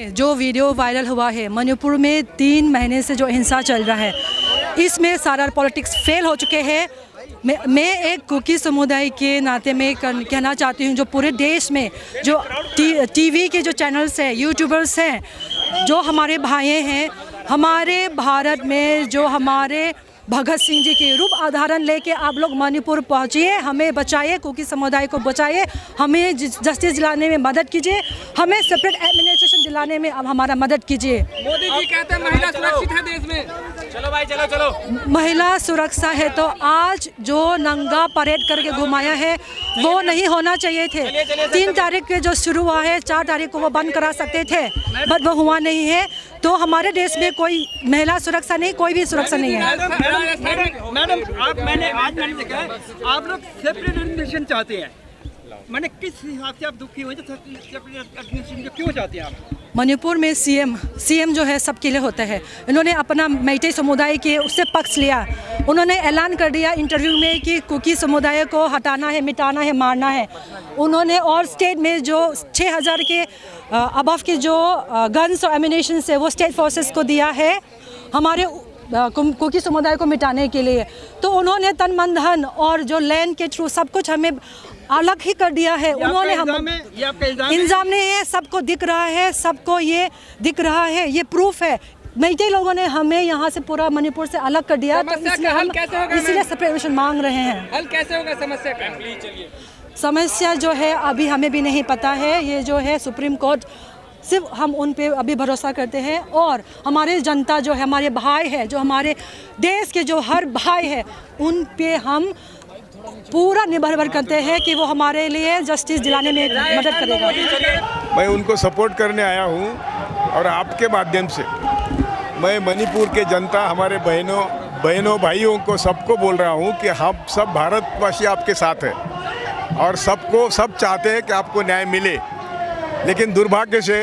जो video viral हुआ है मणिपुर में 3 महीने से जो हिंसा चल रहा है, इसमें सारा पॉलिटिक्स फेल हो चुके हैं। मैं एक कुकी समुदाय के नाते में कहना चाहती हूँ, जो पूरे देश में जो टीवी के जो चैनल्स हैं, यूट्यूबर्स हैं, जो हमारे भाई हैं, हमारे भारत में जो हमारे भगत सिंह जी के रूप आधारण लेके आप लोग मणिपुर पहुँचिए, हमें बचाइए, कुकी समुदाय को बचाइए, हमें जस्टिस दिलाने में मदद कीजिए, हमें सेपरेट एडमिनिस्ट्रेशन दिलाने में अब हमारा मदद कीजिए। मोदी जी कहते हैं महिला सुरक्षित है देश में। चलो भाई चलो। महिला सुरक्षा है तो आज जो नंगा परेड करके घुमाया है वो नहीं होना चाहिए थे। 3 तारीख के जो शुरू हुआ है 4 तारीख को वो बंद करा सकते थे, बट वो हुआ नहीं है। तो हमारे देश में कोई महिला सुरक्षा नहीं, कोई भी सुरक्षा नहीं है। मैडम मैंने देखा है आप लोग सेपरेट एडमिनिस्ट्रेशन चाहते हैं, मैंने किस हिसाब से आप दुखी हुए, क्यों चाहते हैं आप? मणिपुर में सीएम जो है सबके लिए होता है। इन्होंने अपना मैतेई समुदाय के उससे पक्ष लिया। उन्होंने ऐलान कर दिया इंटरव्यू में कि कुकी समुदाय को हटाना है, मिटाना है, मारना है। उन्होंने और स्टेट में जो 6000 के अबव के जो गन्स और एम्यूनेशन है वो स्टेट फोर्सेस को दिया है हमारे कुकी समुदाय को मिटाने के लिए। तो उन्होंने तन मन धन और जो लैंड के थ्रू सब कुछ हमें अलग ही कर दिया है। उन्होंने इल्ज़ाम नहीं है, सबको दिख रहा है, सबको ये दिख रहा है, ये प्रूफ है। मैतेई लोगों ने हमें यहाँ से पूरा मणिपुर से अलग कर दिया, तो इसलिए हम इसीलिए सेपरेशन मांग रहे हैं। हल कैसे होगा समस्या का? समस्या जो है अभी हमें भी नहीं पता है। ये जो है सुप्रीम कोर्ट, सिर्फ हम उन पे अभी भरोसा करते हैं और हमारे जनता जो है, हमारे भाई है, जो हमारे देश के जो हर भाई है, उन पे हम पूरा निर्भर करते हैं कि वो हमारे लिए जस्टिस दिलाने में मदद करेगा। मैं उनको सपोर्ट करने आया हूँ और आपके माध्यम से मैं मणिपुर के जनता, हमारे बहनों भाइयों को सबको बोल रहा हूँ कि हम सब भारतवासी आपके साथ हैं और सब चाहते हैं कि आपको न्याय मिले। लेकिन दुर्भाग्य से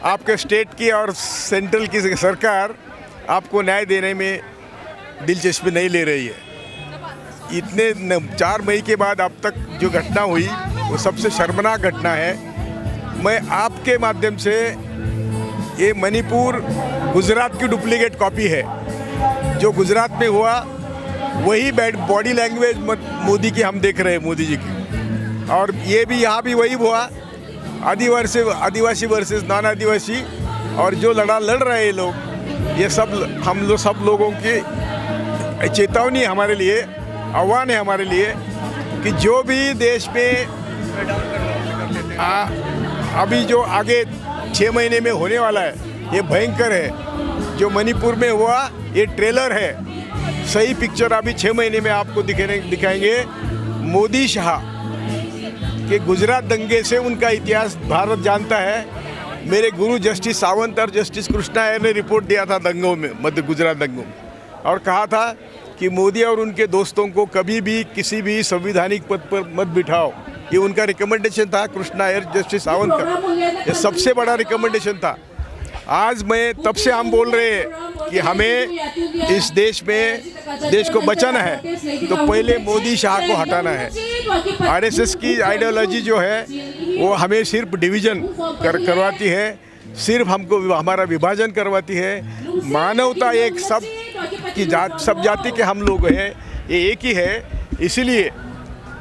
आपके स्टेट की और सेंट्रल की सरकार आपको न्याय देने में दिलचस्पी नहीं ले रही है। इतने 4 मई के बाद अब तक जो घटना हुई वो सबसे शर्मनाक घटना है। मैं आपके माध्यम से, ये मणिपुर गुजरात की डुप्लीकेट कॉपी है। जो गुजरात में हुआ वही बॉडी लैंग्वेज मोदी की हम देख रहे हैं, मोदी जी की। और ये भी यहाँ भी वही हुआ, आदिवासी वर्सेस नॉन आदिवासी। और जो लड़ रहे लोग, ये सब लोगों की चेतावनी है हमारे लिए, आह्वान है हमारे लिए कि जो भी देश में अभी जो आगे 6 महीने में होने वाला है, ये भयंकर है। जो मणिपुर में हुआ ये ट्रेलर है, सही पिक्चर अभी 6 महीने में आपको दिखाएंगे। मोदी शाह के गुजरात दंगे से उनका इतिहास भारत जानता है। मेरे गुरु जस्टिस सावंत और जस्टिस कृष्णा अय्यर ने रिपोर्ट दिया था दंगों में, मध्य गुजरात दंगों में, और कहा था कि मोदी और उनके दोस्तों को कभी भी किसी भी संवैधानिक पद पर मत बिठाओ। ये उनका रिकमेंडेशन था, कृष्णा अय्यर, जस्टिस सावंत का। ये सबसे बड़ा रिकमेंडेशन था। आज तब से हम बोल रहे हैं कि हमें इस देश को बचाना है, तो पहले मोदी शाह को हटाना है। आरएसएस की आइडियोलॉजी जो है वो हमें सिर्फ डिवीज़न करवाती है, सिर्फ हमको हमारा विभाजन करवाती है। मानवता एक सब जाति के हम लोग हैं, ये एक ही है। इसीलिए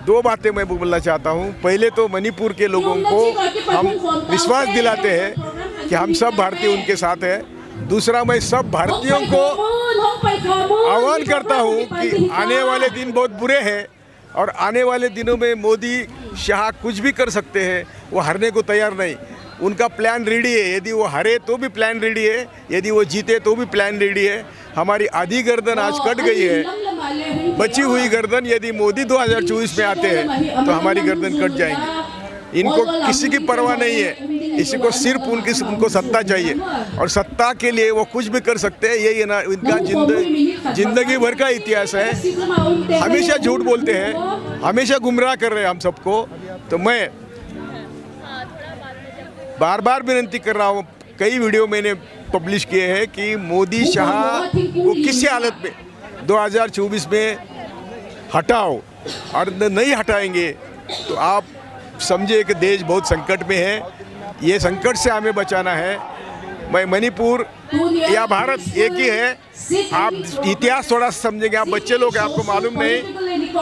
2 बातें मैं बोलना चाहता हूँ। पहले तो मणिपुर के लोगों को हम विश्वास दिलाते हैं कि हम सब भारतीय उनके साथ हैं। दूसरा, मैं सब भारतीयों को आह्वान करता हूँ कि आने वाले दिन बहुत बुरे हैं और आने वाले दिनों में मोदी शाह कुछ भी कर सकते हैं। वो हारने को तैयार नहीं, उनका प्लान रेडी है। यदि वो हारे तो भी प्लान रेडी है, यदि वो जीते तो भी प्लान रेडी है। हमारी आधी गर्दन आज कट गई है, बची हुई गर्दन यदि मोदी 2024 में आते हैं तो हमारी गर्दन कट जाएंगी। इनको किसी की परवाह नहीं है, इसी को सिर्फ उनको सत्ता चाहिए और सत्ता के लिए वो कुछ भी कर सकते हैं। यही ना इनका जिंदगी भर का इतिहास है। हमेशा झूठ बोलते हैं, हमेशा गुमराह कर रहे हैं हम सबको। तो मैं बार बार विनती कर रहा हूँ, कई वीडियो मैंने पब्लिश किए हैं कि मोदी शाह को किसी हालत में 2024 में हटाओ, और नहीं हटाएंगे तो आप समझिए कि देश बहुत संकट में है। ये संकट से हमें बचाना है। मैं मणिपुर या भारत एक ही है। आप इतिहास थोड़ा समझेंगे, आप बच्चे लोग हैं, आपको मालूम नहीं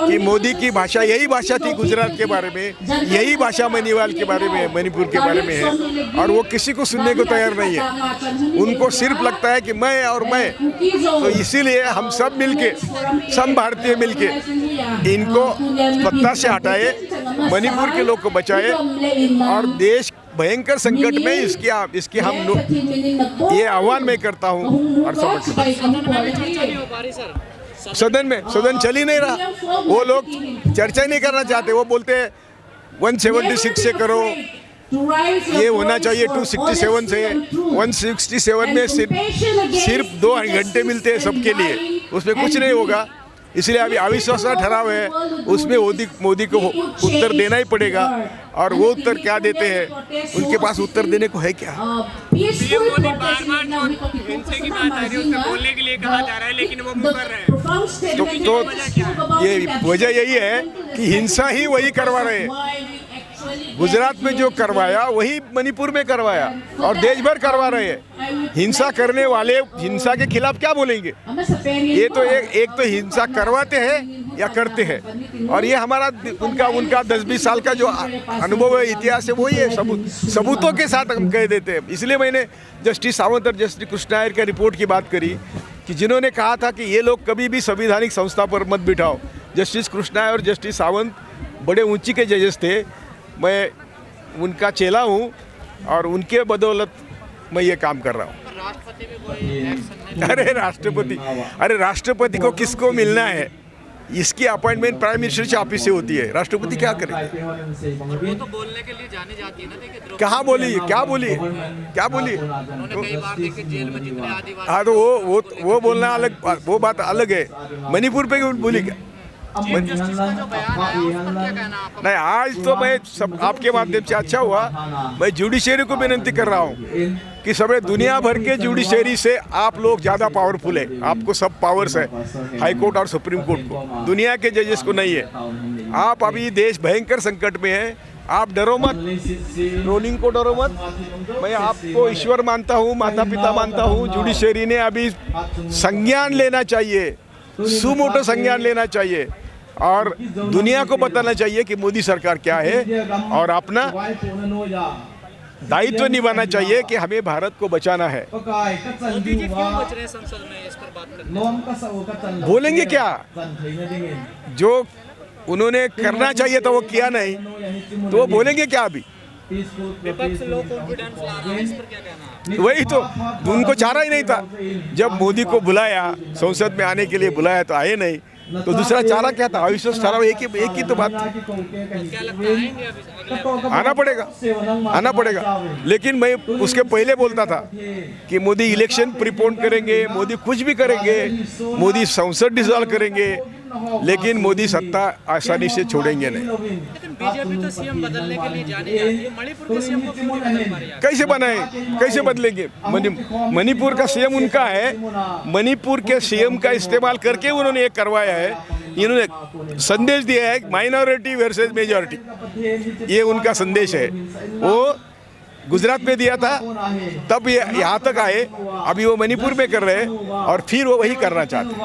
कि मोदी की भाषा यही भाषा थी गुजरात के बारे में, यही भाषा मणिवाल के बारे में, मणिपुर के बारे में है, और वो किसी को सुनने को तैयार नहीं है। उनको सिर्फ लगता है कि मैं और मैं। तो इसीलिए हम सब मिलके, सब भारतीय मिलके इनको सत्ता से हटाए, मणिपुर के लोग को बचाए, और देश भयंकर संकट में इसकी हम ये आह्वान मैं करता हूँ। और सदन चल ही नहीं रहा, वो लोग चर्चा ही नहीं करना चाहते। वो बोलते हैं 176 से करो, ये होना चाहिए 267 से। 167 में सिर्फ 2 घंटे मिलते हैं सबके लिए, उसमें कुछ नहीं होगा। इसलिए अभी अविश्वास ठहराव है, उसमें मोदी को उत्तर देना ही पड़ेगा। और वो उत्तर क्या देते हैं, उनके पास उत्तर देने को है क्या? पीएम मोदी बार-बार हिंसा की बात आ रही है, उससे बोलने के लिए कहा जा रहा है, लेकिन वो मुकर रहे हैं। तो ये वजह यही है कि हिंसा ही वही करवा रहे हैं। गुजरात में जो करवाया वही मणिपुर में करवाया, और देश भर करवा रहे हैं। हिंसा करने वाले हिंसा के खिलाफ क्या बोलेंगे? ये तो एक तो हिंसा करवाते हैं या करते हैं, और ये हमारा उनका 10-20 साल का जो अनुभव है, इतिहास है, वही है। सबूतों के साथ हम कह देते हैं। इसलिए मैंने जस्टिस सावंत और जस्टिस कृष्णा अय्यर का रिपोर्ट की बात करी कि जिन्होंने कहा था कि ये लोग कभी भी संवैधानिक संस्था पर मत बिठाओ। जस्टिस कृष्णा अय्यर और जस्टिस सावंत बड़े ऊंची के जजेस थे। मैं उनका चेला हूँ, और उनके बदौलत मैं ये काम कर रहा हूँ। अरे राष्ट्रपति को किसको मिलना है? इसकी अपॉइंटमेंट प्राइम मिनिस्टर के ऑफिस से होती है। राष्ट्रपति क्या करेंगे? वो तो बोलने के लिए जाने जाती है ना। देखिए कहाँ बोली, क्या बोली? कई बार देखे जेल में जितने आदिवासी। हाँ, तो वो बोलना अलग, वो बात अलग है। मणिपुर पे बोली क्या? नहीं, आज तो मैं सब आपके माध्यम से अच्छा हुआ, मैं जुडिशरी को विनती कर रहा हूँ कि सभी दुनिया भर के जुडिशरी से आप लोग ज़्यादा पावरफुल है, आपको सब पावर्स है, हाई कोर्ट और सुप्रीम कोर्ट को, दुनिया के जजेस को नहीं है। आप अभी देश भयंकर संकट में है, आप डरो मत, रोलिंग को डरो मत। मैं आपको ईश्वर मानता हूँ, माता पिता मानता हूँ। जुडिशरी ने अभी संज्ञान लेना चाहिए, सुमोटो संज्ञान लेना चाहिए, और दुनिया को बताना चाहिए कि मोदी सरकार क्या है, और अपना दायित्व निभाना चाहिए कि हमें भारत को बचाना है। मोदी जी क्यों बच रहे हैं संसद में, इस पर बात करते हैं। बोलेंगे क्या? जो उन्होंने करना चाहिए था वो किया नहीं, तो वो बोलेंगे क्या? अभी विपक्ष लो कॉन्फिडेंस ला रहा है, इस पर क्या कहना है? वही तो, उनको चारा ही नहीं था। जब मोदी को बुलाया, संसद में आने के लिए बुलाया तो आए नहीं, तो दूसरा चारा क्या था? अविश्वास चारा। एक ही तो बात थी। क्या लगता है आएंगे अभी? आना पड़ेगा। लेकिन मैं उसके पहले बोलता था कि मोदी इलेक्शन प्रीपोन करेंगे, मोदी कुछ भी करेंगे, मोदी संसद डिसॉल्व करेंगे, लेकिन मोदी सत्ता आसानी से छोड़ेंगे नहीं। लेकिन बीजेपी तो सीएम बदलने के लिए जानी जाती है, मणिपुर के सीएम को क्यों नहीं बदल पा रही है? कैसे बनाए, कैसे बदलेंगे? मणिपुर का सीएम उनका है, मणिपुर के सीएम का इस्तेमाल करके उन्होंने ये करवाया है। इन्होंने संदेश दिया है माइनॉरिटी वर्सेस मेजॉरिटी, ये उनका संदेश है। वो गुजरात में दिया था, तब ये यहाँ तक आए, अभी वो मणिपुर में कर रहे हैं, और फिर वो वही करना चाहते हैं।